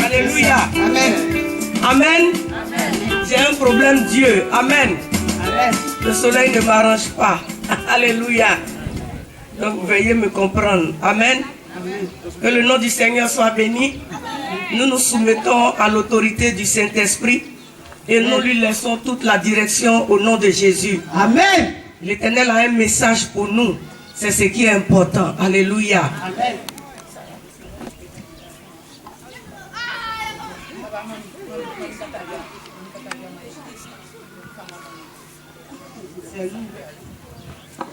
Alléluia. Amen. Amen. J'ai un problème, Dieu. Amen. Amen. Le soleil ne m'arrange pas. Alléluia. Donc veuillez me comprendre. Amen. Que le nom du Seigneur soit béni. Nous nous soumettons à l'autorité du Saint-Esprit et nous lui laissons toute la direction au nom de Jésus. Amen. L'Éternel a un message pour nous. C'est ce qui est important. Alléluia. Amen.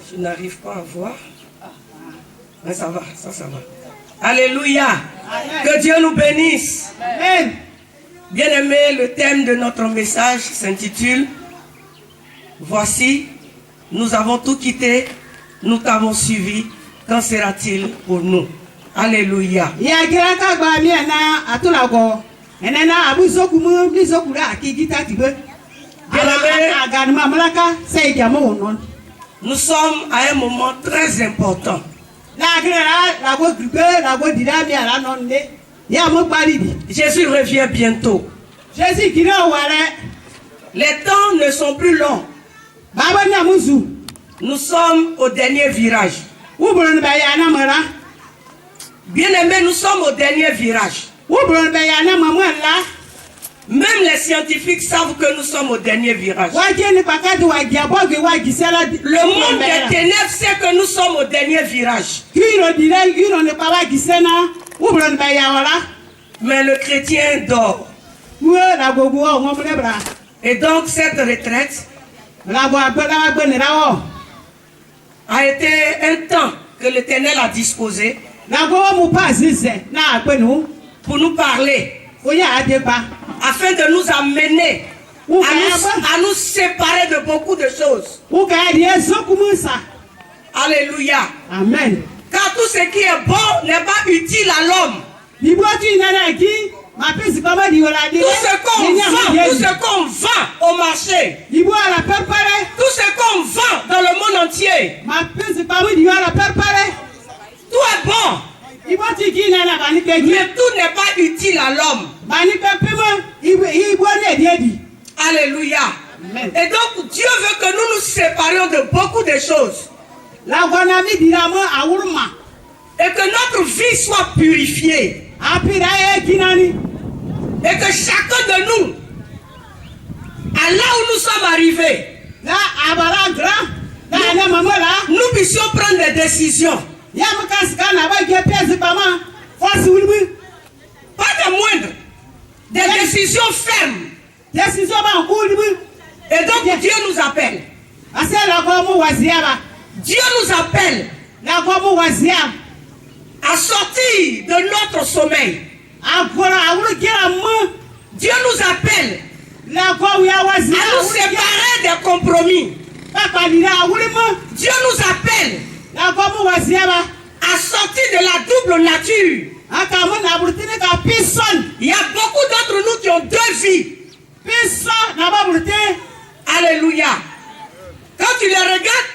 Je n'arrive pas à voir. Mais ça va, ça va. Alléluia. Amen. Que Dieu nous bénisse. Amen. Bien-aimés, le thème de notre message s'intitule « Voici, nous avons tout quitté, nous t'avons suivi, qu'en sera-t-il pour nous ?» Alléluia. Nous sommes à un moment très important. Jésus revient bientôt. Les temps ne sont plus longs. Nous sommes au dernier virage. Bien-aimés, nous sommes au dernier virage. Même les scientifiques savent que nous sommes au dernier virage. Le monde des ténèbres sait que nous sommes au dernier virage. Mais le chrétien dort. Et donc cette retraite a été un temps que l'Éternel a disposé pour nous parler, afin de nous amener à nous séparer de beaucoup de choses. Alléluia. Amen. Car tout ce qui est bon n'est pas utile à l'homme. Tout ce qu'on vend au marché, tout ce qu'on vend dans le monde entier, tout est bon, mais tout n'est pas utile à l'homme. Alléluia. Et donc Dieu veut que nous nous séparions de beaucoup de choses et que notre vie soit purifiée. Et que chacun de nous, à là où nous sommes arrivés, nous puissions prendre des décisions. Pas de moindre, des décisions fermes. Et donc Dieu nous appelle. Dieu nous appelle à sortir de notre sommeil. Dieu nous appelle à nous séparer des compromis. Dieu nous appelle à sortir de la double nature. Il y a beaucoup d'entre nous qui ont deux vies. Alléluia. Quand tu les regardes,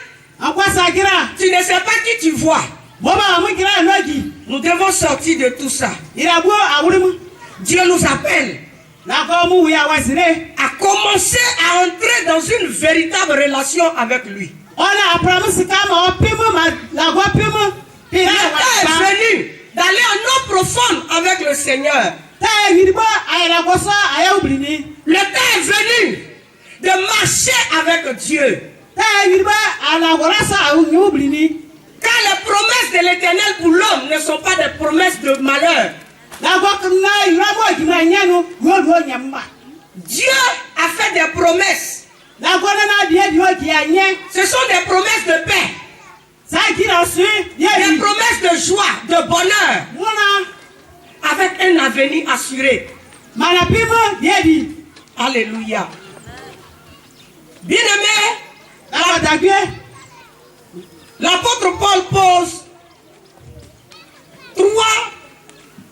tu ne sais pas qui tu vois. Nous devons sortir de tout ça. Dieu nous appelle à commencer à entrer dans une véritable relation avec lui. Le temps est venu d'aller en eau profonde avec le Seigneur. Le temps est venu de marcher avec Dieu. Car les promesses de l'Éternel pour l'homme ne sont pas des promesses de malheur. Dieu a fait des promesses. Ce sont des promesses de paix. Des promesses de joie, de bonheur. Avec un avenir assuré. Alléluia. Bien-aimé, l'apôtre Paul pose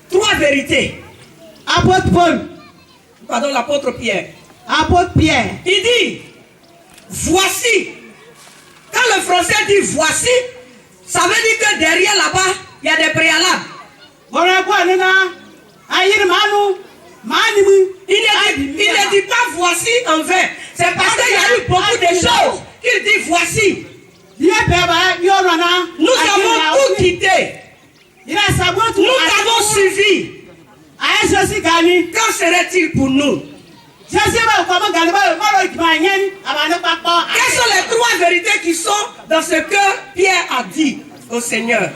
trois vérités. Pardon, l'apôtre Pierre. Il dit, voici. Quand le français dit voici, ça veut dire que derrière là-bas, il y a des préalables. voici en vain. C'est parce qu'il y a eu beaucoup de choses qu'il dit voici. Nous avons tout quitté. Nous t'avons suivi. Qu'en serait-il pour nous? Quelles sont les trois vérités qui sont dans ce que Pierre a dit au Seigneur?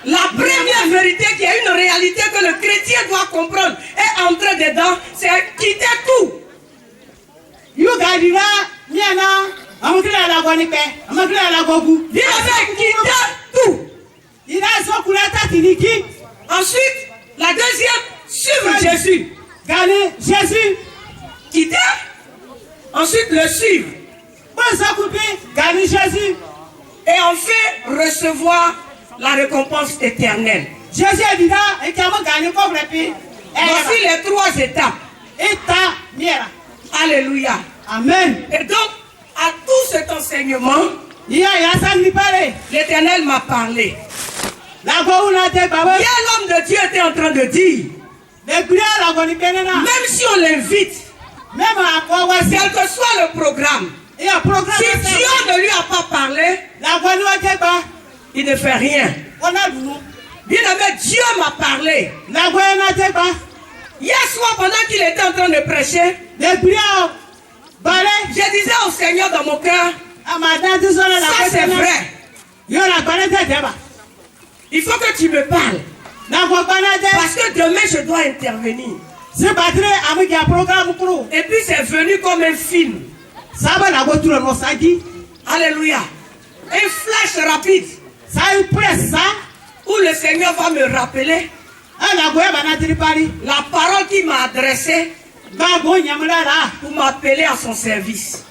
La première vérité qui est une réalité que le chrétien doit comprendre et entrer dedans, c'est quitter tout. Bien quitter tout. Ensuite, la deuxième, suivre Jésus. Jésus. Quitter. Ensuite, le suivre. Jésus. Et enfin, recevoir la récompense éternelle. Voici les trois étapes. Alléluia. Amen. Et donc, à tout cet enseignement, l'Éternel m'a parlé. Hier, l'homme de Dieu était en train de dire, même si on l'invite, quel que soit le programme, si Dieu ne lui a pas parlé, il ne fait rien. Bien aimé, Dieu m'a parlé. Hier soir, pendant qu'il était en train de prêcher, je disais au Seigneur dans mon cœur, ça c'est vrai. Il faut que tu me parles. Parce que demain je dois intervenir. Et puis c'est venu comme un film. Alléluia. Un flash rapide. Où le Seigneur va me rappeler la parole qu'il m'a adressée pour m'appeler à son service.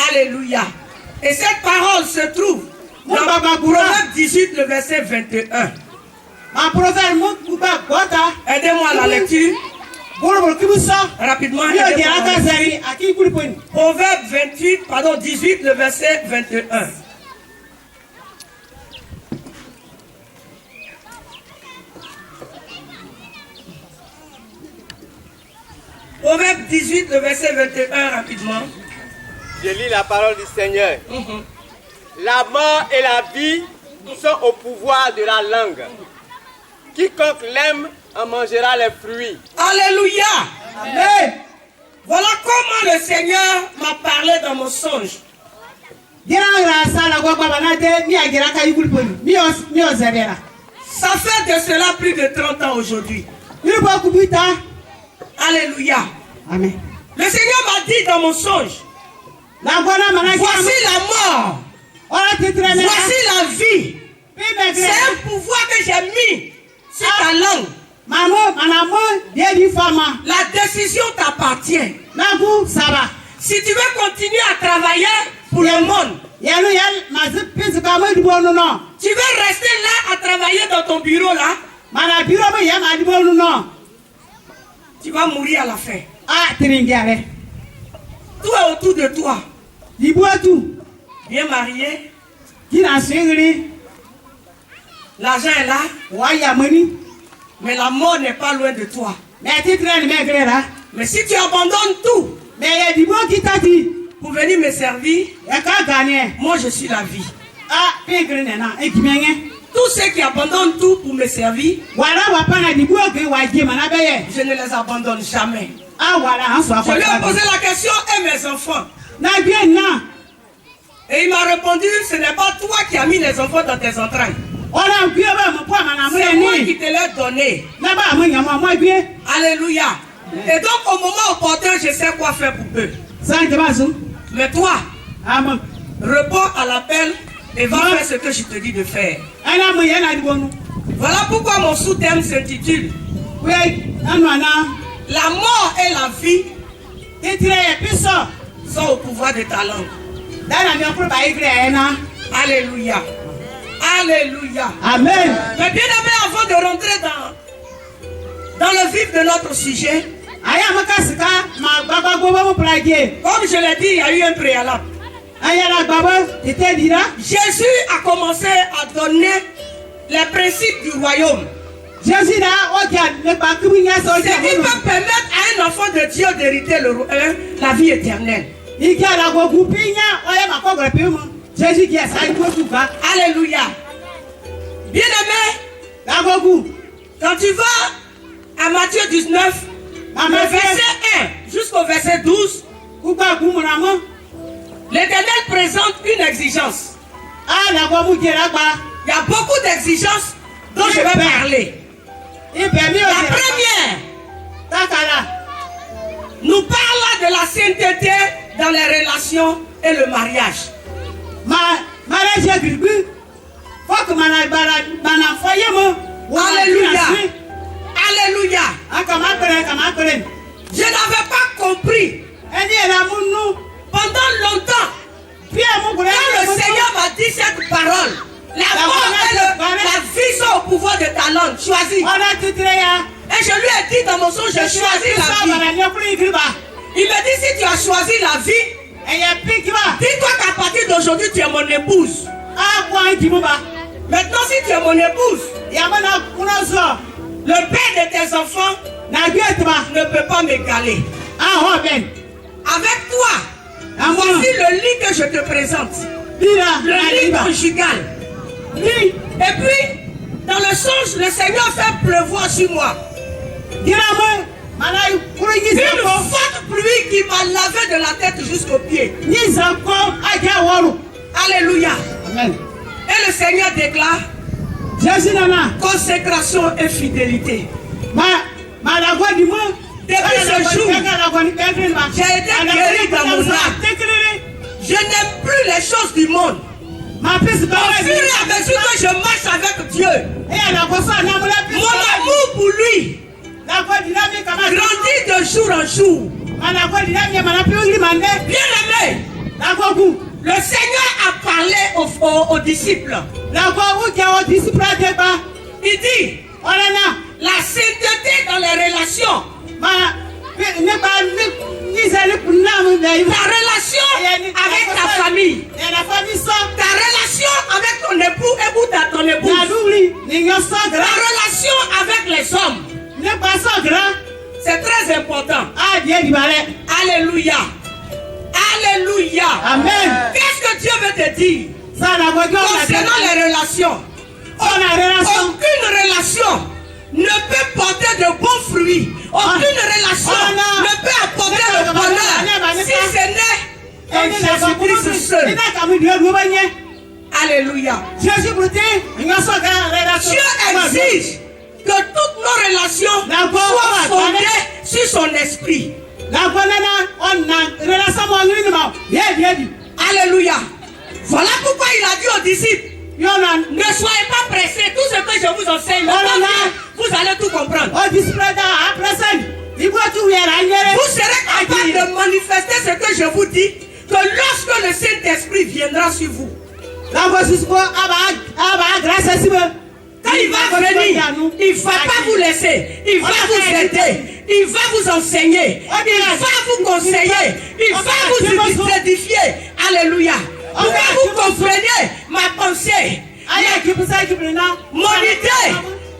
Alléluia. Et cette parole se trouve dans Proverbe 18, le verset 21. Aidez-moi à la lecture. Rapidement. Proverbe 18, le verset 21. Proverbe 18, le verset 21, rapidement. Je lis la parole du Seigneur. La mort et la vie sont au pouvoir de la langue. Quiconque l'aime en mangera les fruits. Alléluia. Amen. Voilà comment le Seigneur m'a parlé dans mon songe. Ça fait de cela plus de 30 ans aujourd'hui. Alléluia. Amen. Le Seigneur m'a dit dans mon songe, voici la mort, voici la vie. C'est un pouvoir que j'ai mis sur ta langue. La décision t'appartient. Si tu veux continuer à travailler pour le monde, tu veux rester là à travailler dans ton bureau là, tu vas mourir à la fin. Tout est autour de toi. Bien marié. L'argent est là. Mais la mort n'est pas loin de toi. Mais si tu abandonnes tout pour venir me servir, moi je suis la vie. Tous ceux qui abandonnent tout pour me servir, je ne les abandonne jamais. Je lui ai posé la question, et mes enfants? Et il m'a répondu, ce n'est pas toi qui as mis les enfants dans tes entrailles. C'est moi qui te l'ai donné. Alléluia. Et donc au moment opportun, je sais quoi faire pour eux. Mais toi, réponds à l'appel et va faire ce que je te dis de faire. Voilà pourquoi mon sous-thème s'intitule La mort et la vie sont au pouvoir de ta langue. Alléluia. Alléluia. Amen. Mais bien aimé, avant de rentrer dans le vif de notre sujet, comme je l'ai dit, il y a eu un préalable. Jésus a commencé à donner les principes du royaume. Jésus n'a ce qui peut permettre à un enfant de Dieu d'hériter la vie éternelle. Alléluia. Bien-aimé, quand tu vas à Matthieu 19, le verset 1 jusqu'au verset 12, l'Éternel présente une exigence. Il y a beaucoup d'exigences dont je vais parler. La première nous parle de la sainteté dans les relations et le mariage. Alléluia. Alléluia. Je n'avais pas compris pendant longtemps. Quand le Seigneur m'a dit cette parole, la mort et la vie sont au pouvoir de ta langue. Choisis. Et je lui ai dit dans mon son, je choisis la vie. Il me dit, si tu as choisi la vie, dis-toi qu'à partir d'aujourd'hui, tu es mon épouse. Maintenant, si tu es mon épouse, le père de tes enfants ne peut pas m'égaler. Avec toi, voici le lit que je te présente. Le lit conjugal. Et puis, dans le songe, le Seigneur fait pleuvoir sur moi. Une forte pluie qui m'a lavé de la tête jusqu'aux pieds. Alléluia. Amen. Et le Seigneur déclare consécration et fidélité. Depuis ce jour, j'ai été guéri dans mon âme. Je n'aime plus les choses du monde. Au fur et à mesure que je marche avec Dieu, mon amour pour lui grandit de jour en jour. Bien aimé, le Seigneur a parlé aux disciples. Il dit la sainteté dans les relations. Ta relation avec ta famille, ta relation avec ton époux et ton épouse, ta relation avec les hommes, c'est très important. Alléluia. Alléluia. Amen. Qu'est-ce que Dieu veut te dire concernant les relations? Aucune relation ne peut porter de bons fruits. Aucune relation ne peut apporter le bonheur si ce n'est en Jésus-Christ seul. Alléluia. Dieu exige que toutes nos relations soient fondées sur son esprit. Alléluia. Voilà pourquoi il a dit aux disciples, ne soyez pas pressés. Tout ce que je vous enseigne, vous allez tout comprendre. Vous serez capable de manifester ce que je vous dis, que lorsque le Saint-Esprit viendra sur vous. Quand il va venir, il ne va pas vous laisser. Il va vous aider. Il va vous enseigner. Il va vous conseiller. Il va vous édifier. Alléluia. Pour que vous compreniez ma pensée, mon idée,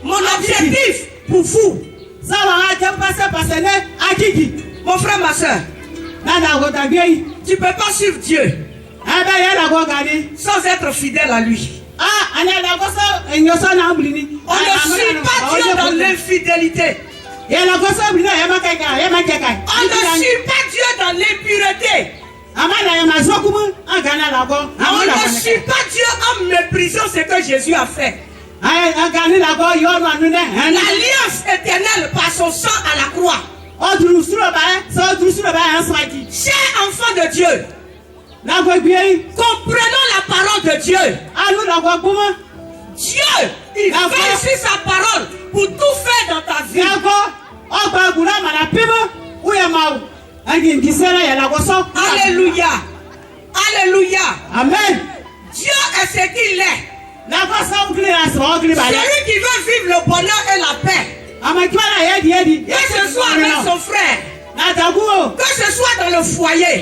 mon objectif pour vous. Mon frère, ma soeur, tu ne peux pas suivre Dieu sans être fidèle à lui. On ne suit pas Dieu dans l'infidélité. On ne suit pas Dieu dans l'impureté. On ne suit pas Dieu en méprisant ce que Jésus a fait. L'alliance éternelle par son sang à la croix. Chers enfants de Dieu, comprenons la parole de Dieu. Dieu, il veille sur sa parole pour tout faire dans ta vie. Alléluia. Alléluia. Amen. Dieu est ce qu'il est. Celui qui veut vivre le bonheur et la paix, que ce soit avec son frère, que ce soit dans le foyer,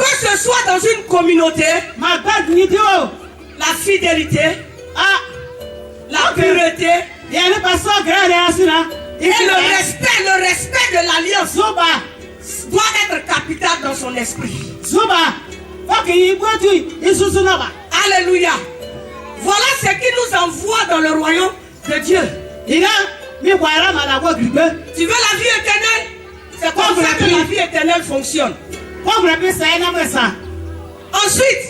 que ce soit dans une communauté, la fidélité, la pureté et le respect de l'alliance doit être capital dans son esprit. Alléluia. Voilà ce qui nous envoie dans le royaume de Dieu. Tu veux la vie éternelle? C'est comme ça que la vie éternelle fonctionne. Ensuite,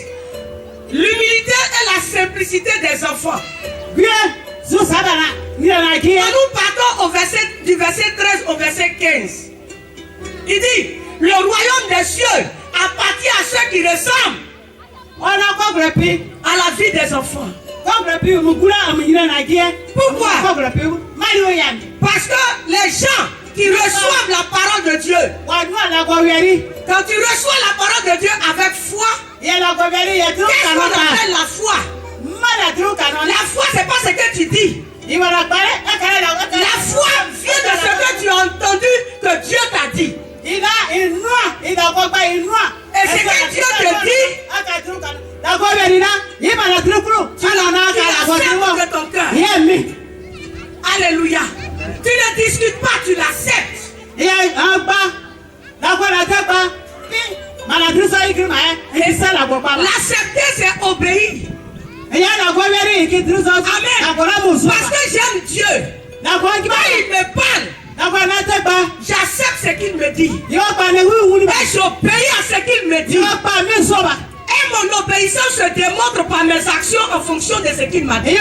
l'humilité et la simplicité des enfants. Nous partons du verset 13 au verset 15. Il dit, le royaume des cieux appartient à ceux qui ressemblent à la vie des enfants. Pourquoi? Parce que les gens qui reçoivent la parole de Dieu, quand tu reçois la parole de Dieu avec foi, qu'est-ce qu'on appelle la foi? La foi, c'est pas ce que tu dis. La foi vient de ce que tu as entendu que Dieu t'a dit. Et ce que Dieu te dit, tu l'acceptes de ton cœur. Alléluia. Tu ne discutes pas, tu l'acceptes. L'accepter, c'est obéir. Amen. Parce que j'aime Dieu. Quand il me parle, j'accepte ce qu'il me dit. Et j'obéis à ce qu'il me dit. Et mon obéissance se démontre par mes actions en fonction de ce qu'il m'a dit.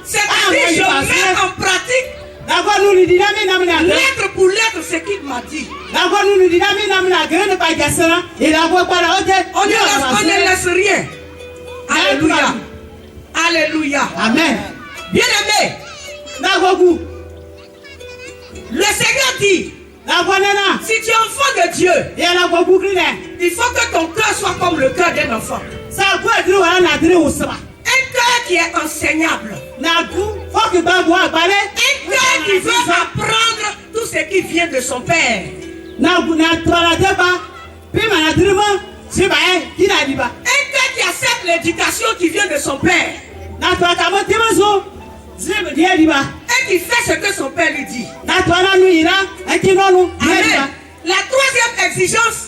C'est-à-dire je mets en pratique lettre pour lettre ce qu'il m'a dit. On ne laisse rien. Alléluia. Alléluia. Amen. Bien aimé, le Seigneur dit, si tu es enfant de Dieu, il faut que ton cœur soit comme le cœur d'un enfant. Un cœur qui est enseignable. Un cœur qui veut apprendre tout ce qui vient de son Père. Un cœur qui accepte l'éducation qui vient de son Père. Et qui fait ce que son Père lui dit. Amen. La troisième exigence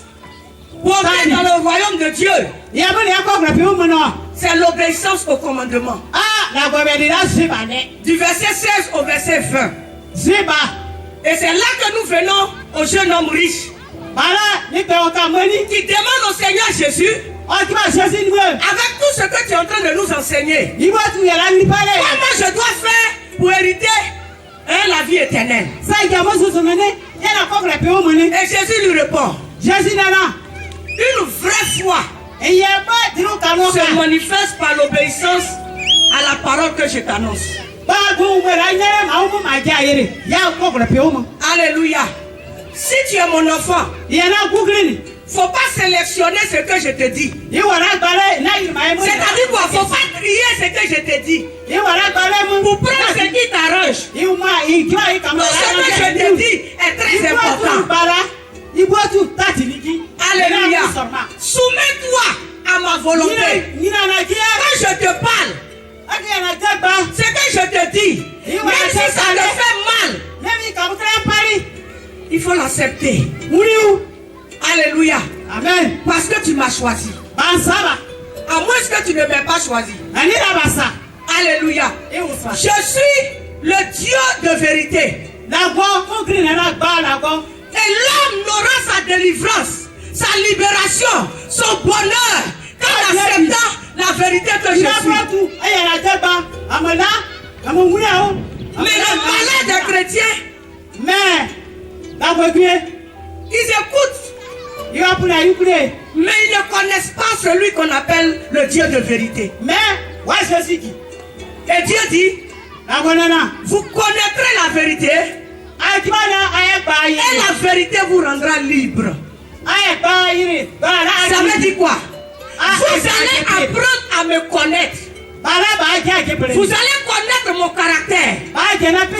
pour entrer dans le royaume de Dieu, c'est l'obéissance au commandement. Du verset 16 au verset 20. Et c'est là que nous venons au jeune homme riche qui demande au Seigneur Jésus, avec tout ce que tu es en train de nous enseigner, comment je dois faire pour hériter la vie éternelle? Et Jésus lui répond, une vraie foi se manifeste par l'obéissance à la parole que je t'annonce. Alléluia. Si tu es mon enfant, il ne faut pas sélectionner ce que je te dis. C'est-à-dire quoi? Il ne faut pas trier ce que je te dis pour prendre ce qui t'arrange. Tout ce que je te dis est très important. Alléluia. Soumets-toi à ma volonté. Quand je te parle, ce que je te dis, même si ça te fait mal, il faut l'accepter. Alléluia. Amen. Parce que tu m'as choisi. À moins que tu ne m'aies pas choisi. Alléluia. Je suis le Dieu de vérité. Et l'homme n'aura sa délivrance, sa libération, son bonheur qu'en acceptant la vérité que je suis. Mais le malheur des chrétiens, ils écoutent, mais ils ne connaissent pas celui qu'on appelle le Dieu de vérité. Et Dieu dit, vous connaîtrez la vérité et la vérité vous rendra libre. Ça veut dire quoi? Vous allez apprendre à me connaître. Vous allez connaître mon caractère,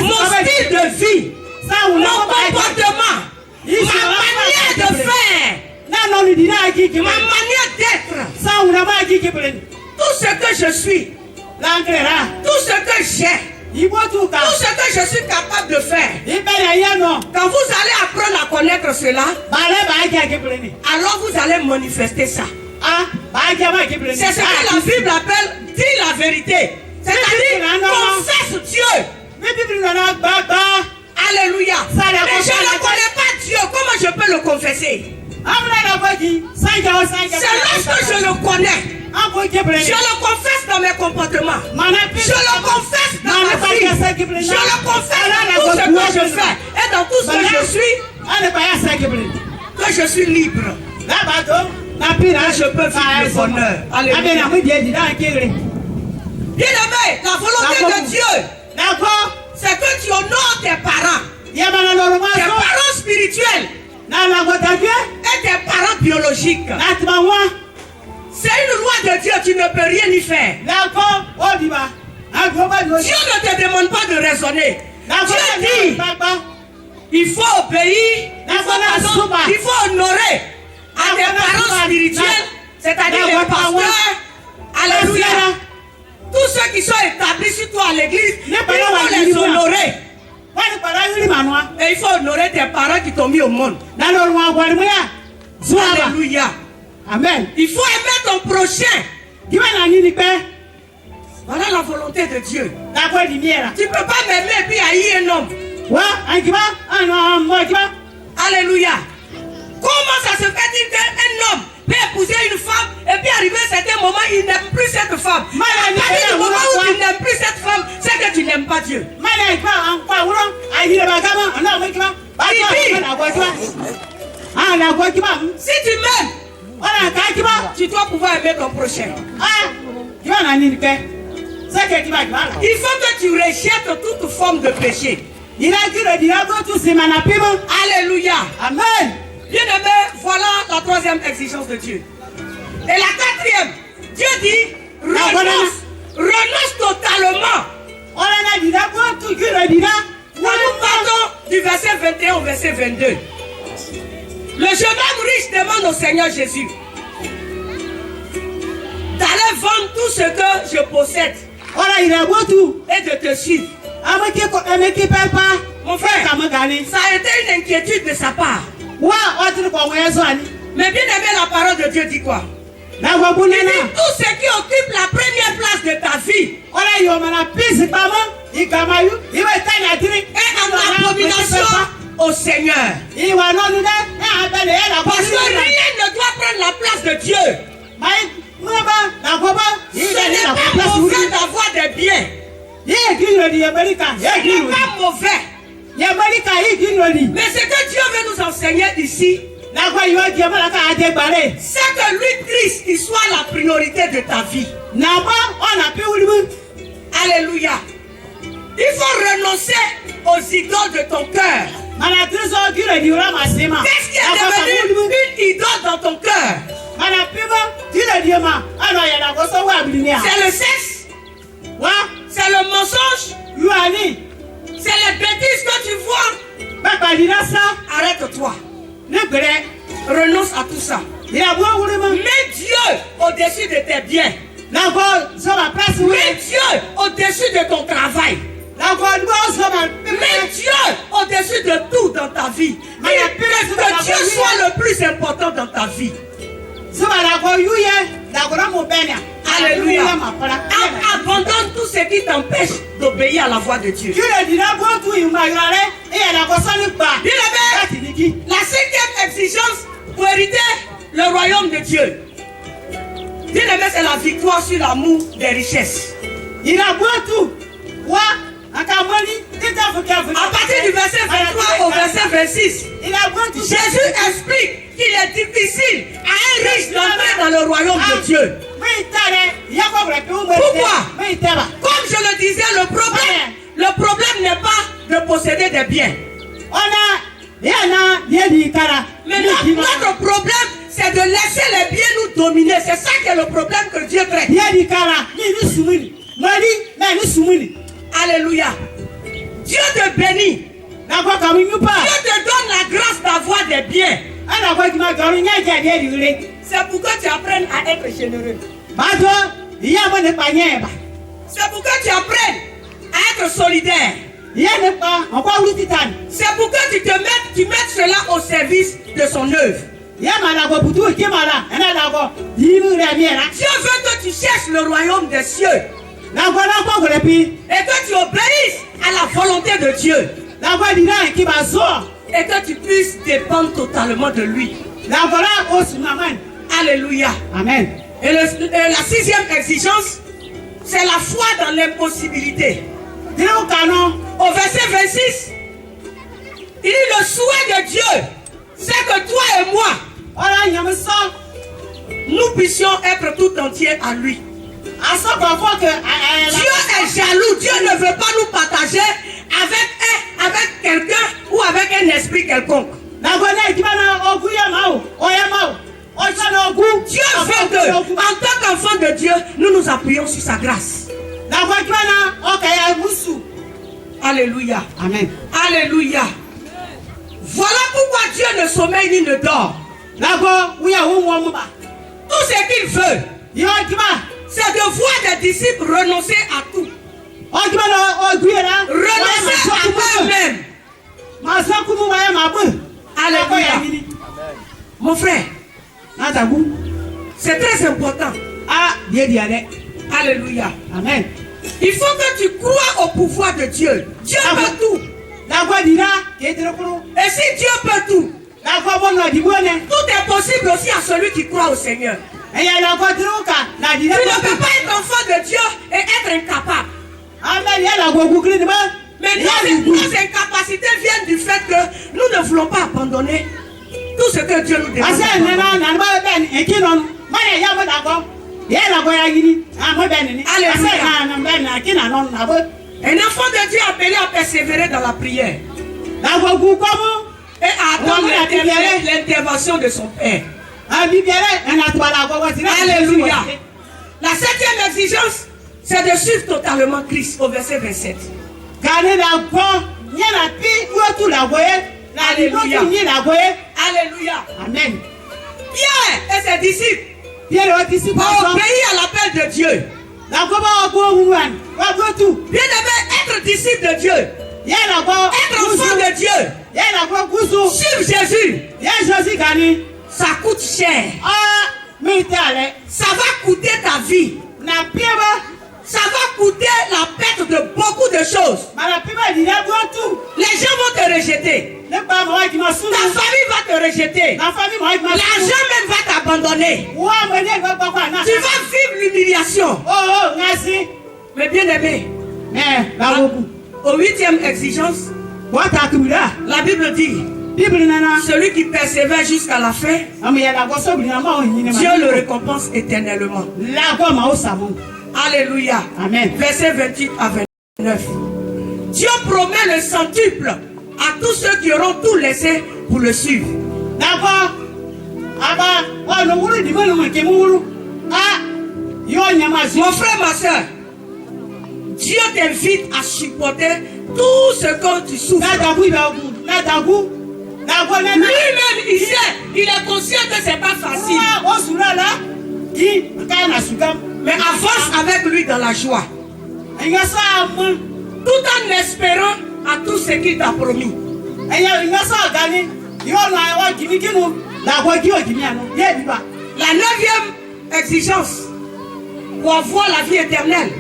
mon style de vie, mon comportement, ma manière de faire, ma manière d'être. Tout ce que je suis, Tout ce que j'ai, tout ce que je suis capable de faire, quand vous allez apprendre à connaître cela, alors vous allez manifester ça. C'est ce que la Bible appelle dire la vérité. C'est-à-dire confesse Dieu. Alléluia. Mais je ne connais pas Dieu. Comment je peux le confesser? C'est lorsque je le connais. Je le confesse dans mes comportements. Je le confesse dans ma vie. Je le confesse dans tout ce que je fais. Et dans tout ce que je suis. Que je suis libre. Je peux vivre le bonheur. Alléluia. Bien-aimé, la volonté de Dieu, c'est que tu honores tes parents. Tes parents spirituels. Et tes parents biologiques. C'est une loi de Dieu, tu ne peux rien y faire. Dieu ne te demande pas de raisonner. Dieu dit, il faut obéir, il faut honorer à tes parents spirituels, c'est-à-dire les pasteurs. Alléluia. Tous ceux qui sont établis sur toi à l'église, il faut les honorer. Et il faut honorer tes parents qui t'ont mis au monde. Alléluia. Amen. Il faut aimer ton prochain. Voilà la volonté de Dieu. Tu ne peux pas m'aimer et puis haïr un homme. Alléluia. Comment ça se fait-il qu'un homme peut épouser une femme et puis arriver à un certain moment, il n'aime plus cette femme? À partir du moment où tu n'aimes plus cette femme, c'est que tu n'aimes pas Dieu. Si tu m'aimes, tu dois pouvoir aimer ton prochain. Il faut que tu rejettes toute forme de péché. Alléluia. Amen. Bien-aimé, voilà la troisième exigence de Dieu. Et la quatrième, Dieu dit, renonce totalement. Nous partons du verset 21 au verset 22. Le jeune homme riche demande au Seigneur Jésus d'aller vendre tout ce que je possède et de te suivre. Mon frère, ça a été une inquiétude de sa part. Mais bien aimé, la parole de Dieu dit quoi? Il dit tout ce qui occupe la première place de ta vie est en abomination au Seigneur. Parce que rien ne doit prendre la place de Dieu. Ce n'est pas mauvais d'avoir des biens. Ce n'est pas mauvais. Mais ce que Dieu veut nous enseigner ici, c'est que lui, Christ, il soit la priorité de ta vie. Alléluia. Il faut renoncer aux idoles de ton cœur. Qu'est-ce qui est devenu une idole dans ton cœur? C'est le sexe. C'est le mensonge. C'est les bêtises que tu vois. Arrête-toi. Renonce à tout ça. Mets Dieu au-dessus de tes biens. Mets Dieu au-dessus de ton travail. Mets Dieu au-dessus de tout dans ta vie. Que Dieu soit le plus important dans ta vie. Alléluia. Abandonne tout ce qui t'empêche d'obéir à la voix de Dieu. La cinquième exigence pour hériter le royaume de Dieu. Bien-aimé, c'est la victoire sur l'amour des richesses. À partir du verset 23 au verset 26, Jésus explique qu'il est difficile à un riche d'entrer dans le royaume de Dieu. Pourquoi? Comme je le disais, le problème n'est pas de posséder des biens. Mais notre problème, c'est de laisser les biens nous dominer. C'est ça qui est le problème que Dieu traite. Alléluia. Dieu te bénit. Dieu te donne la grâce d'avoir des biens. C'est pour que tu apprennes à être généreux. C'est pour que tu apprennes à être solidaire. C'est pour que tu mettes cela au service de son œuvre. Dieu veut que tu cherches le royaume des cieux et que tu obéisses à la volonté de Dieu et que tu puisses dépendre totalement de lui. Alléluia. Amen. Et la 6e exigence, c'est la foi dans l'impossibilité. Au verset 26, il dit le souhait de Dieu, c'est que toi et moi, nous puissions être tout entiers à lui. Dieu est jaloux, Dieu ne veut pas nous partager avec quelqu'un ou avec un esprit quelconque. Dieu veut que, en tant qu'enfant de Dieu, nous nous appuyons sur sa grâce. Alléluia. Amen. Alléluia. Voilà pourquoi Dieu ne sommeille ni ne dort. Tout ce qu'il veut, c'est de voir des disciples renoncer à tout. Renoncer à eux-mêmes. Alléluia. Mon frère, c'est très important. Alléluia. Amen. Il faut que tu crois au pouvoir de Dieu. Dieu peut tout. Et si Dieu peut tout, tout est possible aussi à celui qui croit au Seigneur. Tu ne peux pas être enfant de Dieu et être incapable. Mais nos incapacités viennent du fait que nous ne voulons pas abandonner tout ce que Dieu nous demande. Un enfant de Dieu appelé à persévérer dans la prière et à attendre l'intervention de son Père. Alléluia. La 7e exigence, c'est de suivre totalement Christ au verset 27. Alléluia. Alléluia. Amen. Pierre et ses disciples ont obéi à l'appel de Dieu. Bien-aimé, être disciple de Dieu, être enfant de Dieu, suivre Jésus, ça coûte cher. Ça va coûter ta vie. Ça va coûter la perte de beaucoup de choses. Les gens vont te rejeter. Ta famille va te rejeter. L'argent même va t'abandonner. Tu vas vivre l'humiliation. Mais bien aimé, au 8e exigence, la Bible dit, celui qui persévère jusqu'à la fin, Dieu le récompense éternellement. Alléluia. Amen. Verset 28 à 29. Dieu promet le centuple à tous ceux qui auront tout laissé pour le suivre. Mon frère, ma soeur, Dieu t'invite à supporter tout ce que tu souffres. Lui-même, il sait, il est conscient que ce n'est pas facile. Mais avance avec lui dans la joie. Tout en espérant à tout ce qu'il t'a promis. La 9e exigence pour avoir la vie éternelle.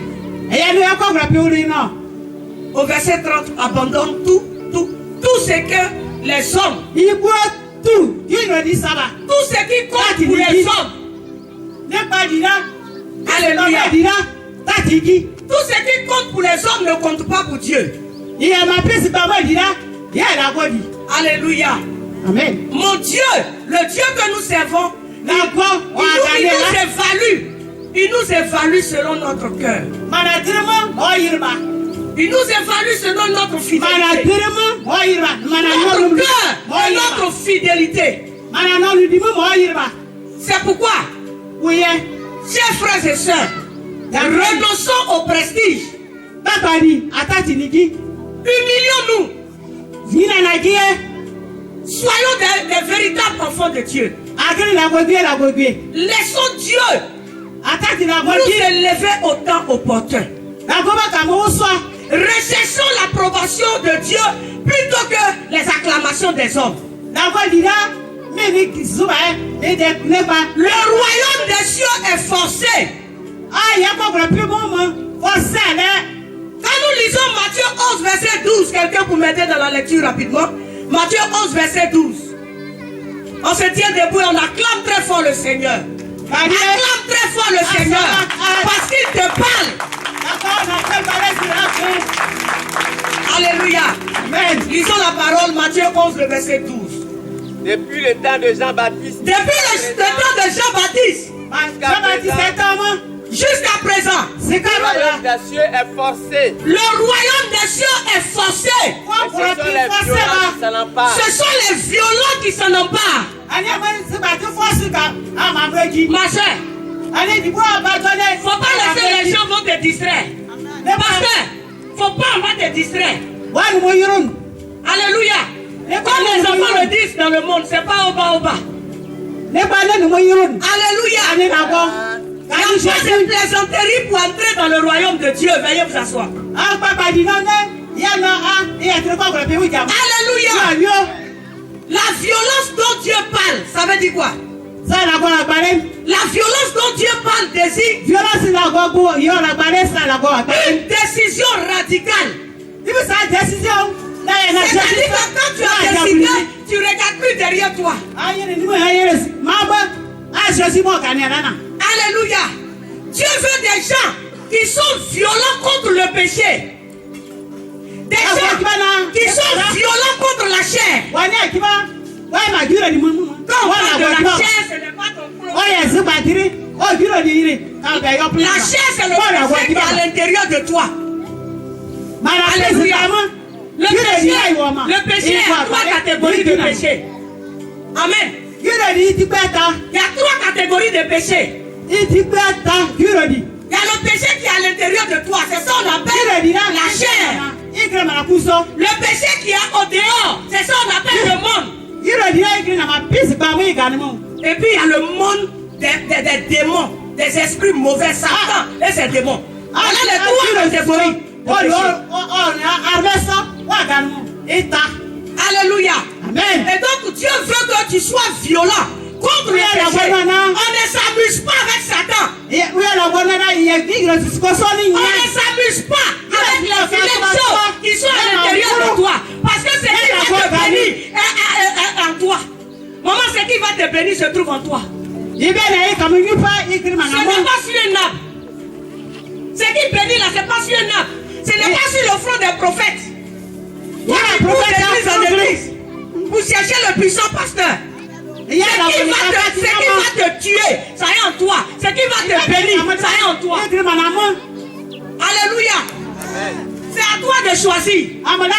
Au verset 30, abandonne tout ce que les hommes, tout ce qui compte pour les hommes. Alléluia. Tout ce qui compte pour les hommes ne compte pas pour Dieu. Alléluia. Amen. Mon Dieu, le Dieu que nous servons, il nous évalue selon notre cœur. Il nous évalue selon notre fidélité. Notre cœur et notre fidélité. C'est pourquoi, chers frères et sœurs, renonçons au prestige. Humilions-nous. Soyons des véritables enfants de Dieu. Laissons Dieu nous élever au temps opportun. Recherchons l'approbation de Dieu plutôt que les acclamations des hommes. Le royaume des cieux est forcé. Quand nous lisons Matthieu 11, verset 12, quelqu'un pour m'aider dans la lecture rapidement. Matthieu 11, verset 12. On se tient debout et on acclame très fort le Seigneur. Acclame très fort le Seigneur parce qu'il te parle. Alléluia. Amen. Lisons la parole, Matthieu 11, le verset 12. Depuis le temps de Jean-Baptiste. Depuis le temps de Jean-Baptiste. Jusqu'à présent. Le royaume des cieux est forcé. Le royaume des cieux est forcé. Ce sont les violents qui s'en emparent. Ma soeur, faut pas laisser les gens vont te distraire. Pasteur, faut pas en te distraire. Alléluia. Comme les enfants le disent dans le monde, c'est pas au bas. Alléluia. Il n'y a pas de plaisanterie pour entrer dans le royaume de Dieu. Veuillez vous asseoir. Alléluia. La violence dont Dieu parle, ça veut dire quoi? La violence dont Dieu parle désigne une décision radicale. C'est-à-dire que quand tu as décidé, tu ne regardes plus derrière toi. Alléluia. Dieu veut des gens qui sont violents contre le péché. Des gens qui sont violents contre la chair. Quand on parle de la chair, ce n'est pas ton problème. La chair, c'est le péché qui est à l'intérieur de toi. Alléluia. Le péché est trois catégories de péché. Amen. Il y a trois catégories de péché. Il y a le péché qui est à l'intérieur de toi. C'est ça qu'on appelle la chair. Le péché qui est au dehors, c'est ça qu'on appelle le monde. Et puis il y a le monde des démons, des esprits mauvais, Satan et ses démons. Voilà les trois catégories. Alléluia. Amen. Et donc Dieu veut que tu sois violent contre le péché. On ne s'amuse pas avec Satan. On ne s'amuse pas avec les filets chauds qui sont à l'intérieur de toi. Parce que ce qui va te bénir est en toi. Maman, ce qui va te bénir se trouve en toi. Ce n'est pas sur une nappe. Ce qui bénit là, ce n'est pas sur une nappe. Ce n'est pas sur le front des prophètes. Toi qui cours d'église en église pour chercher le puissant pasteur. Ce qui va te tuer, ça est en toi. Ce qui va te bénir, ça est en toi. Alléluia. C'est à toi de choisir. Amen.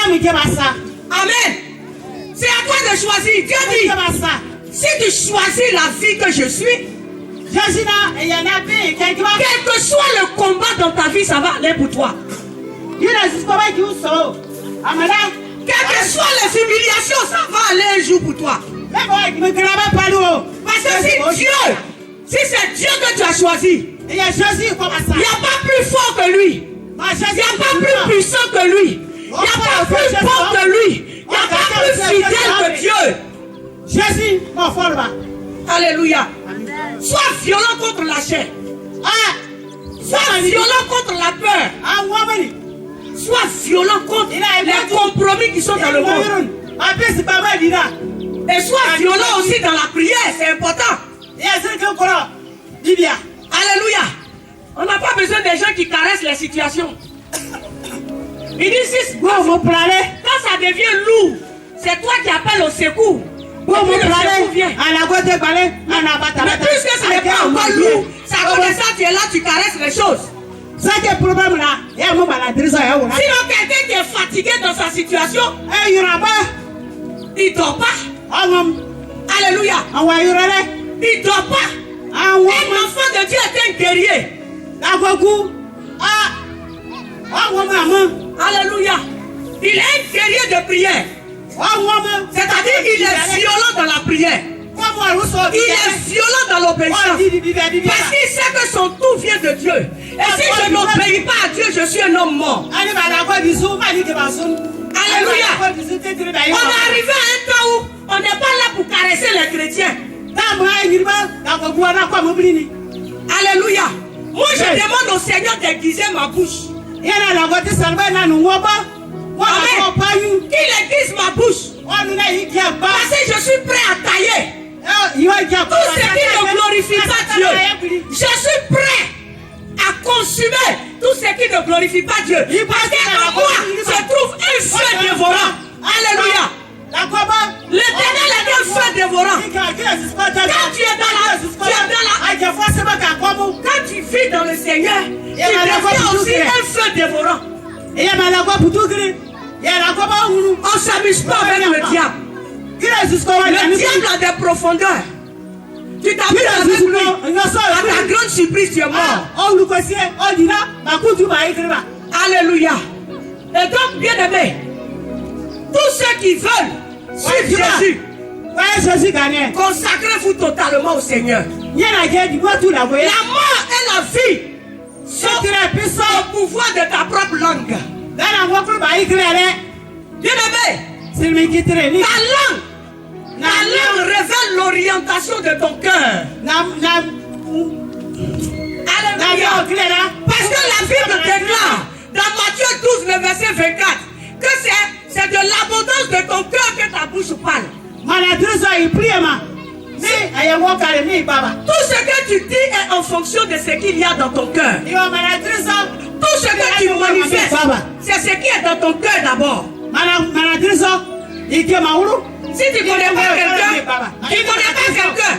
C'est à toi de choisir. Dieu dit, si tu choisis la vie que je suis, quel que soit le combat dans ta vie, ça va aller pour toi. Quelles que soient les humiliations, ça va aller un jour pour toi. Parce que si c'est Dieu que tu as choisi, il n'y a pas plus fort que lui. Il n'y a pas plus puissant que lui. Il n'y a pas plus fort que lui. Il n'y a pas plus fidèle que Dieu. Jésus, alléluia. Sois violent contre la chair. Sois violent contre la peur. Sois violent contre les compromis qui sont dans le monde. Et sois violent aussi dans la prière, c'est important. Alléluia. On n'a pas besoin des gens qui caressent les situations. Il dit si quand ça devient lourd, c'est toi qui appelles au secours. Le secours vient. Mais puisque ce n'est pas encore lourd, ça connaissant tu es là, tu caresses les choses. Sinon quelqu'un qui est fatigué dans sa situation, il ne dort pas. Alléluia. Il ne dort pas. Un enfant de Dieu est un guerrier. Alléluia. Il est un guerrier de prière. C'est-à-dire qu'il est violent dans la prière. Il est violent dans l'obéissance. Parce qu'il sait que son tout vient de Dieu. Et si je n'obéis pas à Dieu, je suis un homme mort. Alléluia. On est arrivé à un temps où on n'est pas là pour caresser les chrétiens. Alléluia. Moi je demande au Seigneur d'aiguiser ma bouche. Amen. Qu'il aiguise ma bouche. Parce que je suis prêt à tailler tout ce qui ne glorifie pas Dieu. Je suis prêt à consumer tout ce qui ne glorifie pas Dieu. Parce qu'en moi se trouve un feu dévorant. Alléluia. L'éternel est un feu dévorant. Quand tu es quand tu vis dans le Seigneur, tu deviens aussi un feu dévorant. On ne s'amuse pas avec le diable. Le diable a des profondeurs. Tu t'amuses avec lui. À ta grande surprise, tu es mort. Alléluia. Et donc, bien aimé, tous ceux qui veulent suivre Jésus, consacrez-vous totalement au Seigneur. La mort et la vie sont au pouvoir de ta propre langue. Bien aimé, ta langue révèle l'orientation de ton cœur. Alléluia. Parce que la Bible déclare dans Matthieu 12, le verset 24, que c'est de l'abondance de ton cœur que ta bouche parle. Tout ce que tu dis est en fonction de ce qu'il y a dans ton cœur. Tout ce que tu manifestes, c'est ce qui est dans ton cœur d'abord. Si tu ne connais pas quelqu'un,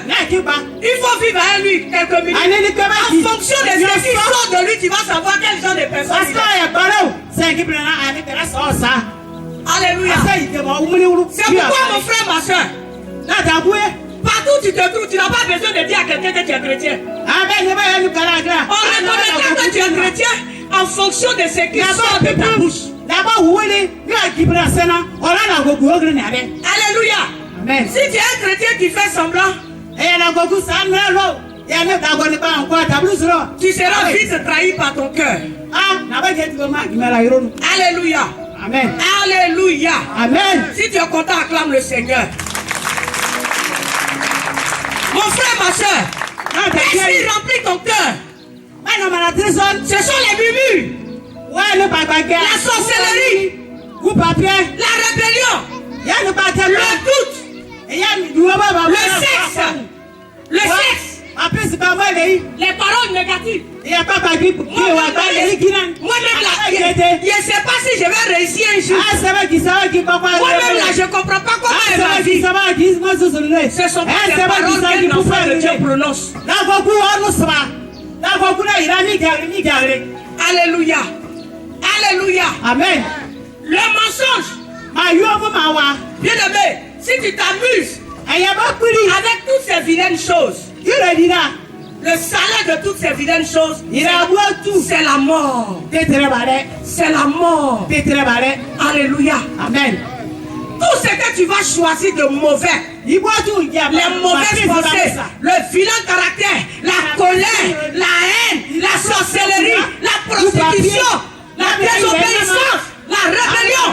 il faut vivre avec lui quelques minutes. En fonction de ce qui sort de lui, tu vas savoir quel genre de personne il est. Alléluia. C'est pourquoi mon frère, ma soeur, partout où tu te trouves, tu n'as pas besoin de dire à quelqu'un que tu es chrétien. On reconnaîtra que tu es chrétien en fonction de ce qui sort de ta bouche. Alléluia. Amen. Si tu es un chrétien qui fait semblant, tu seras vite trahi par ton cœur. Alléluia. Amen. Alléluia. Amen. Si tu es content, acclame le Seigneur. Mon frère, ma soeur, qu'est-ce qui remplit ton cœur? Ce sont les murmures, la sorcellerie, la rébellion, le doute, le sexe, les paroles négatives. Moi-même là, je ne sais pas si je vais réussir un jour. Moi-même là, je ne comprends pas comment elle va vivre. Ce sont pas les paroles qu'un enfant de Dieu prononce. Alléluia. Alléluia. Amen. Le mensonge. Bien aimé, si tu t'amuses avec toutes ces vilaines choses, le salaire de toutes ces vilaines choses, c'est la mort. C'est la mort. Alléluia. Amen. Tout ce que tu vas choisir de mauvais, les mauvaises pensées, le vilain caractère, la colère, la haine, la sorcellerie, la prostitution, la désobéissance, la rébellion.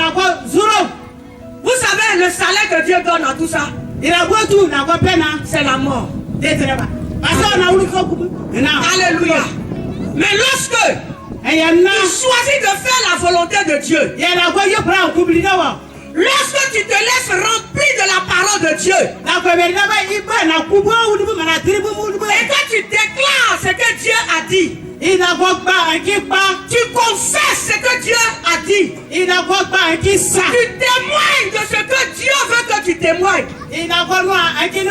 Vous savez le salaire que Dieu donne à tout ça, c'est la mort. Alléluia. Mais lorsque tu choisis de faire la volonté de Dieu, lorsque tu te laisses remplir de la parole de Dieu, et quand tu déclares ce que Dieu a dit, tu confesses ce que Dieu a dit, tu témoignes de ce que Dieu veut que tu témoignes,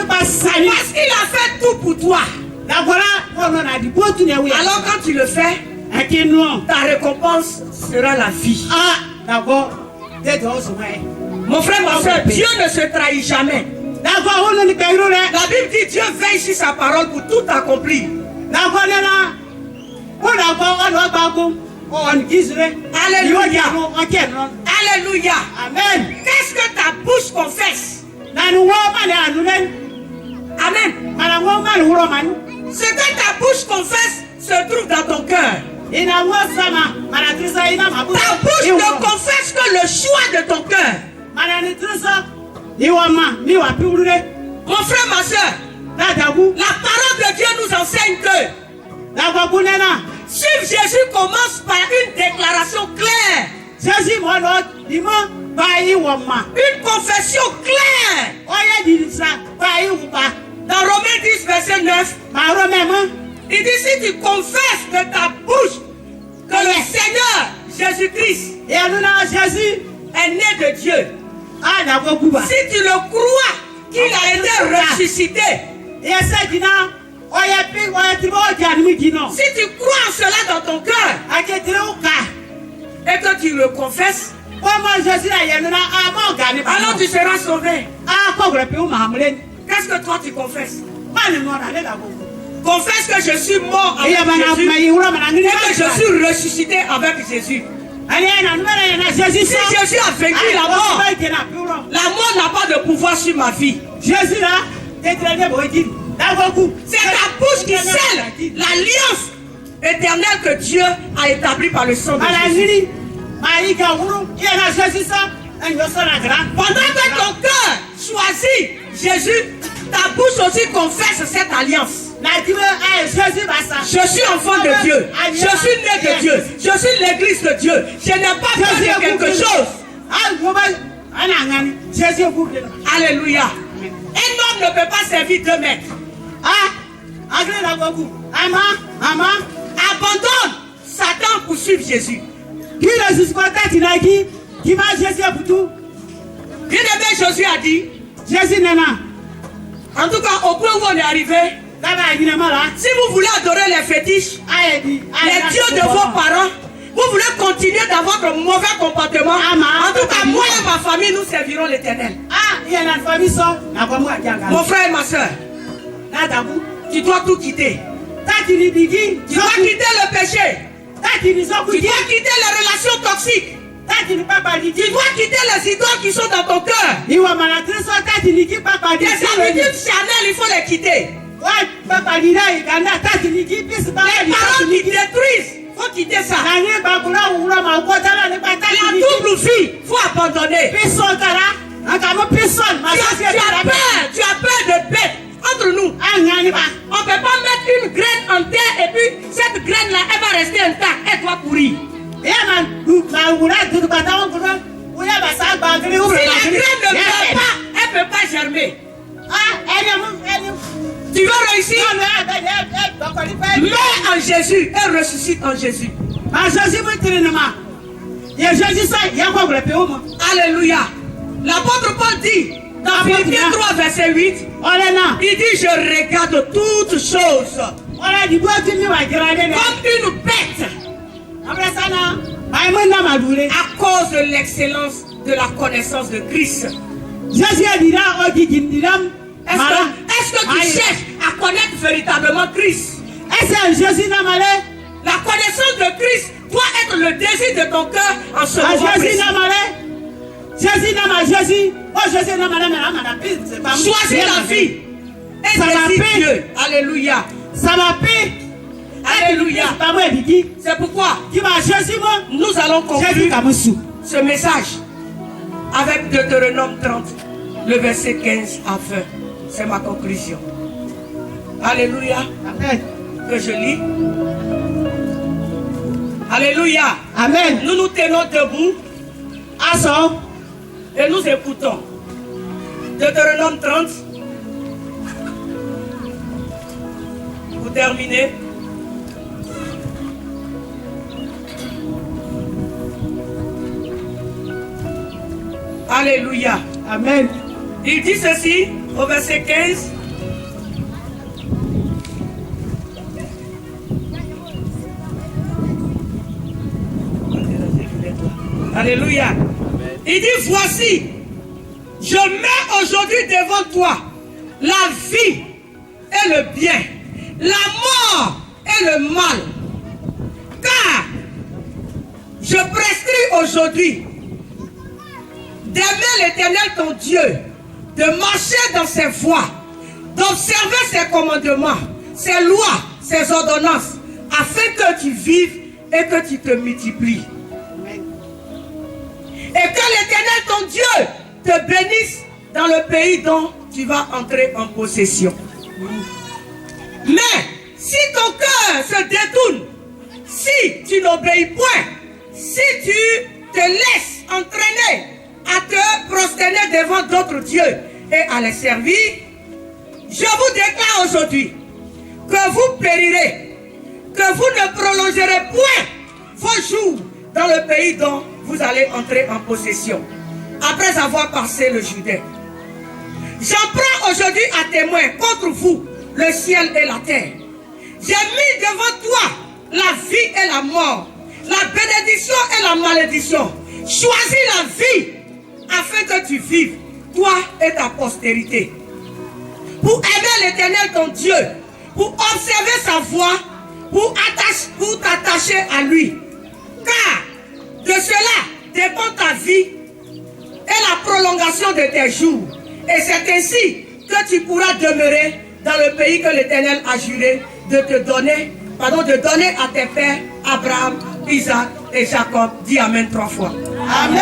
parce qu'il a fait tout pour toi. Alors quand tu le fais, ta récompense sera la vie. Mon frère, ma soeur, Dieu ne se trahit jamais. La Bible dit Dieu veille sur sa parole pour tout accomplir. Alléluia. Alléluia. Amen. Qu'est-ce que ta bouche confesse? Amen. Ce que ta bouche confesse se trouve dans ton cœur. bouche te confesse que le choix de ton cœur. Mon frère, ma soeur, la parole de Dieu nous enseigne que suivre Jésus commence par une déclaration claire. Une confession claire. Dans Romains 10, verset 9, il dit si tu confesses de ta bouche que le Seigneur Jésus-Christ est né de Dieu, si tu le crois qu'il a été ressuscité, si tu crois en cela dans ton cœur et que tu le confesses, alors tu seras sauvé. Qu'est-ce que toi tu confesses? Confesse que je suis mort avec Jésus et que je suis ressuscité avec Jésus. Si Jésus a vaincu la mort n'a pas de pouvoir sur ma vie. C'est ta bouche qui scelle l'alliance éternelle que Dieu a établie par le sang de Jésus. Pendant que ton cœur choisit Jésus, ta bouche aussi confesse cette alliance. Je suis enfant de Dieu. Je suis né de Dieu. Je suis l'église de Dieu. Je n'ai pas peur de quelque chose. Alléluia. Un homme ne peut pas servir 2 maîtres. Abandonne Satan pour suivre Jésus. Bien-aimé, Jésus a dit, en tout cas au point où on est arrivé, si vous voulez adorer les fétiches, les dieux de vos parents, vous voulez continuer dans votre mauvais comportement, en tout cas moi et ma famille, nous servirons l'Éternel. Mon frère et ma soeur, tu dois tout quitter. Tu dois quitter le péché. Tu dois quitter les relations toxiques. Tu dois quitter les idoles qui sont dans ton cœur. Les habitudes charnelles, il faut les quitter. Les parents qui détruisent, il faut quitter ça. La double vie, il faut abandonner. Tu as peur de bête. Entre nous, on ne peut pas mettre une graine en terre et puis cette graine-là, elle va rester intacte, elle doit pourrir. Si la graine ne meurt pas, elle ne peut pas germer. Tu veux réussir? Mets en Jésus et ressuscite en Jésus. Alléluia. L'apôtre Paul dit dans Philippiens 3, verset 8, il dit je regarde toutes choses comme une bête à cause de l'excellence de la connaissance de Christ. Est-ce que tu cherches à connaître véritablement Christ? La connaissance de Christ doit être le désir de ton cœur en ce moment précis. Choisis la vie et désire Dieu. Alléluia. Alléluia. C'est pourquoi nous allons conclure ce message avec Deutéronome 30, le verset 15 à 20. C'est ma conclusion. Alléluia. Amen. Que je lis. Alléluia. Amen. Nous nous tenons debout. Et nous écoutons. Deutéronome 30. Pour terminer. Alléluia. Amen. Il dit ceci au verset 15. Alléluia. Il dit voici, je mets aujourd'hui devant toi la vie et le bien, la mort et le mal. Car je prescris aujourd'hui d'aimer l'Éternel ton Dieu, de marcher dans ses voies, d'observer ses commandements, ses lois, ses ordonnances, afin que tu vives et que tu te multiplies. Et que l'Éternel, ton Dieu, te bénisse dans le pays dont tu vas entrer en possession. Mais si ton cœur se détourne, si tu n'obéis point, si tu te laisses entraîner à te prosterner devant d'autres dieux et à les servir, je vous déclare aujourd'hui que vous périrez, que vous ne prolongerez point vos jours dans le pays dont vous allez entrer en possession, après avoir passé le Jourdain. J'en prends aujourd'hui à témoin contre vous le ciel et la terre. J'ai mis devant toi la vie et la mort, la bénédiction et la malédiction. Choisis la vie afin que tu vives, toi et ta postérité. Pour aimer l'Éternel ton Dieu, pour observer sa voie, pour t'attacher à lui. Car de cela dépend ta vie et la prolongation de tes jours. Et c'est ainsi que tu pourras demeurer dans le pays que l'Éternel a juré de donner à tes pères, Abraham, Isaac et Jacob. Dis Amen 3 fois. Amen.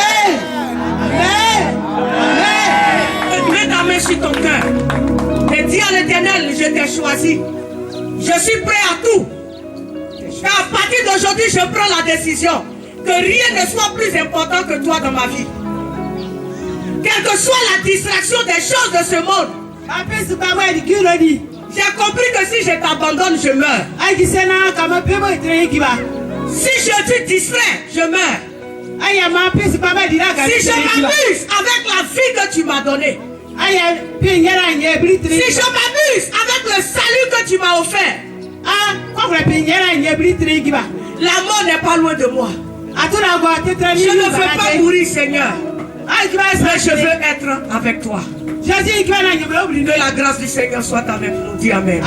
Amen. Amen. Mets ta main sur ton cœur et dis à l'Éternel, je t'ai choisi. Je suis prêt à tout. Et à partir d'aujourd'hui, je prends la décision que rien ne soit plus important que toi dans ma vie. Quelle que soit la distraction des choses de ce monde, j'ai compris que si je t'abandonne, je meurs. Si je te distrais, je meurs. Si je m'amuse avec la vie que tu m'as donnée, si je m'amuse avec le salut que tu m'as offert, la mort n'est pas loin de moi. Je ne veux pas mourir, Seigneur, mais je veux être avec toi. Que la grâce du Seigneur soit avec nous. Dis Amen.